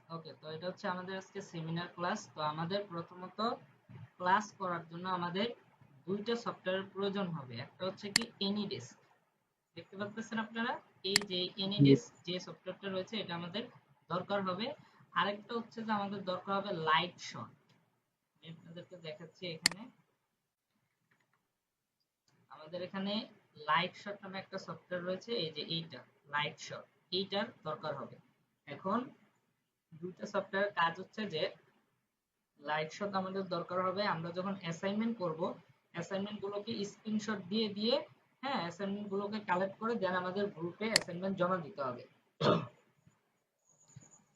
ওকে, তো এটা হচ্ছে আমাদের আজকে সেমিনার ক্লাস। তো আমাদের প্রথমত ক্লাস করার জন্য আমাদের দুইটা সফটওয়্যারের প্রয়োজন হবে। একটা হচ্ছে কি এনিডেস্ক, দেখতে পাচ্ছেন আপনারা, এই যে জি। এনিডেস্ক যে সফটওয়্যারটা রয়েছে এটা আমাদের দরকার হবে। আরেকটা হচ্ছে যে আমাদের দরকার হবে লাইট শট। আমি আপনাদেরকে দেখাচ্ছি, এখানে আমাদের এখানে লাইট শট নামে একটা সফটওয়্যার রয়েছে, এই যে এইটা লাইট শট, এইটার দরকার হবে। এখন দুইটা সফটওয়্যারের কাজ হচ্ছে যে লাইট শট আমাদের দরকার হবে আমরা যখন অ্যাসাইনমেন্ট করব, অ্যাসাইনমেন্ট গুলোকে স্ক্রিনশট দিয়ে দিয়ে, হ্যাঁ, অ্যাসাইনমেন্ট গুলোকে কালেক্ট করে দেন আমাদের গ্রুপে অ্যাসাইনমেন্ট জমা দিতে হবে।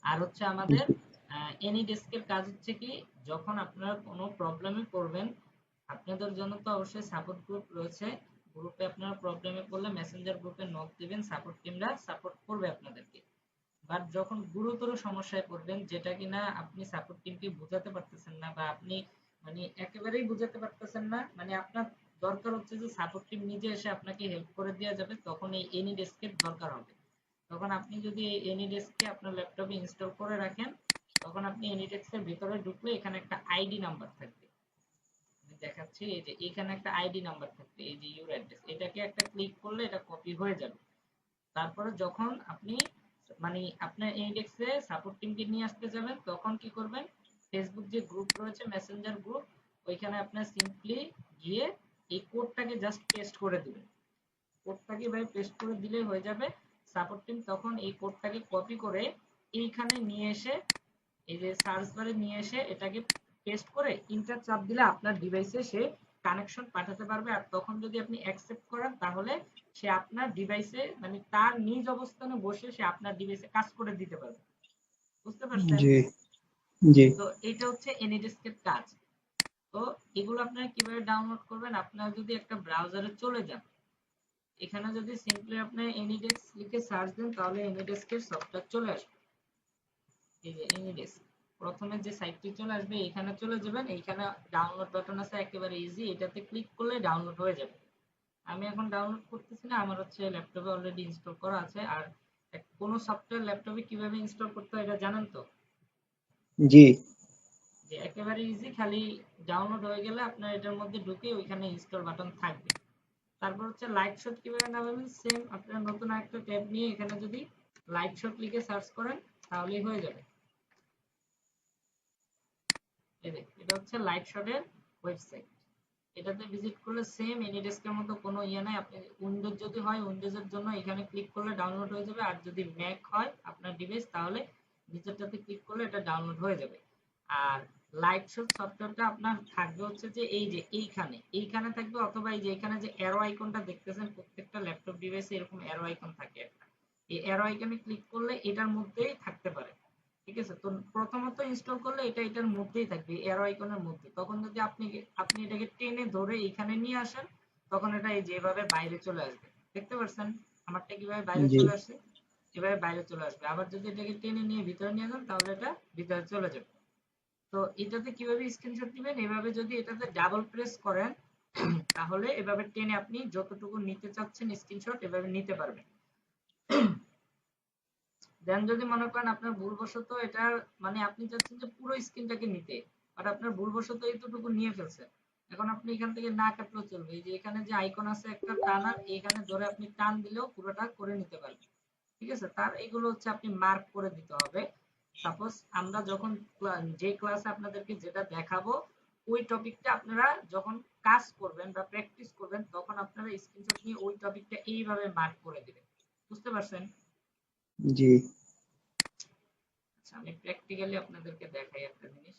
আর হচ্ছে আমাদের এনি ডেস্কের কাজ হচ্ছে কি, যখন আপনারা কোনো প্রবলেমে পড়বেন, আপনাদের জন্য তো অবশ্যই সাপোর্ট গ্রুপ রয়েছে, গ্রুপে আপনারা প্রবলেমে পড়লে মেসেঞ্জার গ্রুপে নক দিবেন, সাপোর্ট টিমরা সাপোর্ট করবে আপনাদেরকে। বাট যখন গুরুতর সমস্যায় পড়বেন, যেটা কিনা আপনি সাপোর্ট টিমকে বোঝাতে পারতেছেন না, বা আপনি মানে একেবারেই বোঝাতে পারতেছেন না, মানে আপনার দরকার হচ্ছে যে সাপোর্ট টিম নিজে এসে আপনাকে হেল্প করে দেওয়া যাবে, তখন এই এনি ডেস্কের দরকার হবে। তখন আপনি যদি এই এনিডেস্ককে আপনার ল্যাপটপে ইনস্টল করে রাখেন, তখন আপনি এনিডেস্কের ভিতরে ঢুকলে এখানে একটা আইডি নাম্বার থাকবে, আমি দেখাচ্ছি, এই যে এখানে একটা আইডি নাম্বার থাকবে, এই যে ইউর অ্যাড্রেস, এটাকে একটা ক্লিক করলে এটা কপি হয়ে যাবে। তারপরে যখন আপনি মানে আপনার ইনডেক্সে সাপোর্ট টিমকে নিয়ে আসতে যাবেন, তখন কি করবেন, ফেসবুক যে গ্রুপ রয়েছে মেসেঞ্জার গ্রুপ, ওইখানে আপনার সিম্পলি গিয়ে এই কোডটাকে জাস্ট পেস্ট করে দিবেন। কোডটাকে ভাই পেস্ট করে দিলেই হয়ে যাবে। সাপোর্ট টিম তখন এই কোডটাকে কপি করে এইখানে নিয়ে এসে, এই যে সার্চ বারে নিয়ে এসে এটাকে পেস্ট করে ইন্টার চাপ দিলে আপনার ডিভাইসে সে কানেকশন পাঠাতে পারবে। আর তখন যদি আপনি অ্যাকসেপ্ট করেন, তাহলে সে আপনার ডিভাইসে মানে তার নিজ অবস্থানে বসে সে আপনার ডিভাইসে কাজ করে দিতে পারবে। বুঝতে পারছেন? জি। জি। তো এইটা হচ্ছে এনিডেস্কের কাজ। তো এগুলো আপনারা কিভাবে ডাউনলোড করবেন, আপনারা যদি একটা ব্রাউজারে চলে যান, এখানে যদি সিম্পলি আপনি এনিডেস্ক লিখে সার্চ দেন, তাহলে এনিডেস্কের সফটওয়্যার চলে আসবে। এই যে এনিডেস্ক, প্রথমে যে সাইটটি চলে আসবে এখানে চলে যাবেন, এইখানে ডাউনলোড বাটন আছে, একেবারে ইজি, এটাতে ক্লিক করলে ডাউনলোড হয়ে যাবে। আমি এখন ডাউনলোড করতেছি না, আমার হচ্ছে ল্যাপটপে অলরেডি ইনস্টল করা আছে। আর কোনো সফটওয়্যার ল্যাপটপে কিভাবে ইনস্টল করতে হয় এটা জানেন তো? জি। যে একেবারে ইজি, খালি ডাউনলোড হয়ে গেলে আপনার এটার মধ্যে ঢুকে ওইখানে ইনস্টল বাটন থাকবে। তারপর হচ্ছে লাইট শট কিভাবে নামাবেন, সেম আপনারা নতুন একটা ট্যাব নিয়ে এখানে যদি লাইট শট লিখে সার্চ করেন, তাহলেই হয়ে যাবে। এই যে এটা হচ্ছে লাইট শটের ওয়েবসাইট, এটাতে ভিজিট করলে সেম এনিডেস্কের মতো কোনো ইয়ে নাই। আপনি উইন্ডোজ যদি হয়, উইন্ডোজের জন্য এখানে ক্লিক করলে ডাউনলোড হয়ে যাবে, আর যদি ম্যাক হয় আপনার ডিভাইস, তাহলে নিচেরটাতে ক্লিক করলে এটা ডাউনলোড হয়ে যাবে। আর লাইট শট সফটওয়্যারটা আপনার থাকবে হচ্ছে যে এই যে এইখানে এইখানে থাকবে, অথবা এই যে এখানে যে অ্যারো আইকনটা দেখতেছেন, প্রত্যেকটা ল্যাপটপ ডিভাইসে এরকম অ্যারো আইকন থাকে একটা, এই অ্যারো আইকনে ক্লিক করলে এটার মধ্যেই থাকতে পারে। ঠিক আছে, তো প্রথমত ইনস্টল করলে এটা এটার মধ্যেই থাকবে, অ্যারো আইকনের মধ্যে। তখন যদি আপনি আপনি এটাকে টেনে ধরে এখানে নিয়ে আসেন, তখন এটা এই যেভাবে বাইরে চলে আসবে। দেখতে পাচ্ছেন আমারটা কিভাবে বাইরে জি। চলে আসছে? এভাবে বাইরে চলে আসবে। আবার যদি এটাকে টেনে নিয়ে ভিতরে নিয়ে যান, তাহলে এটা ভিতরে চলে যাবে। তো এটাতে কিভাবে স্ক্রিনশট দিবেন, এভাবে যদি এটাতে ডাবল প্রেস করেন, তাহলে এভাবে টেনে আপনি যতটুকু নিতে চাচ্ছেন স্ক্রিনশট এভাবে নিতে পারবেন। দেন যদি মনে করেন আপনার ভুলবশত এটা মানে আপনি চাচ্ছেন যে পুরো স্ক্রিনটাকে নিতে, বাট আপনার ভুলবশত এইটুকু নিয়ে ফেলছেন, এখন আপনি এখান থেকে না কাটলেও চলবে, এই যে এখানে যে আইকন আছে একটা টানার, এখানে ধরে আপনি টান দিলেও পুরোটা করে নিতে পারবেন। ঠিক আছে, তার এগুলো হচ্ছে আপনি মার্ক করে দিতে হবে। সাপোজ আমরা যখন যে ক্লাসে আপনাদেরকে যেটা দেখাবো, ওই টপিকটা আপনারা যখন কাজ করবেন বা প্র্যাকটিস করবেন, তখন আপনারা স্ক্রিনশট নিয়ে ওই টপিকটা এইভাবে মার্ক করে দিবেন। বুঝতে পারছেন? জি। আচ্ছা, আমি প্র্যাকটিক্যালি আপনাদেরকে দেখাই একটা জিনিস।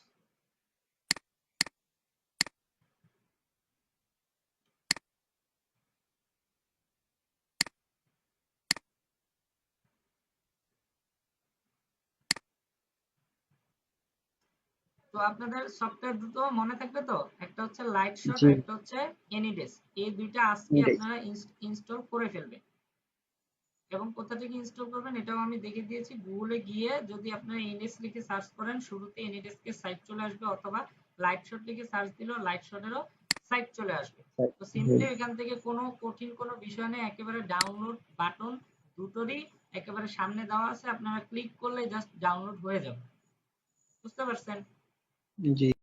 তো আপনাদের সফটওয়্যার দুটো মনে থাকবে তো, একটা হচ্ছে লাইট শট জি। আর একটা হচ্ছে এনিডেস্ক, এই দুইটা আজকে এটাই। আপনারা ইনস্টল করে ফেলবেন। এবং কোথা থেকে ইনস্টল করবেন এটাও আমি দেখে দিয়েছি, গুগলে গিয়ে যদি আপনারা এনএস লিখে সার্চ করেন, শুরুতে এনএডেস্কের সাইট চলে আসবে, অথবা লাইট শট লিখে সার্চ দিলেও লাইট শটেরও সাইট চলে আসবে। তো জি। সিম্পলি এখান থেকে কোনো কঠিন কোনো বিষয় নেই, একেবারে ডাউনলোড বাটন দুটোরই একেবারে সামনে দেওয়া আছে, আপনারা ক্লিক করলে জাস্ট ডাউনলোড হয়ে যাবে। বুঝতে পারছেন? জি।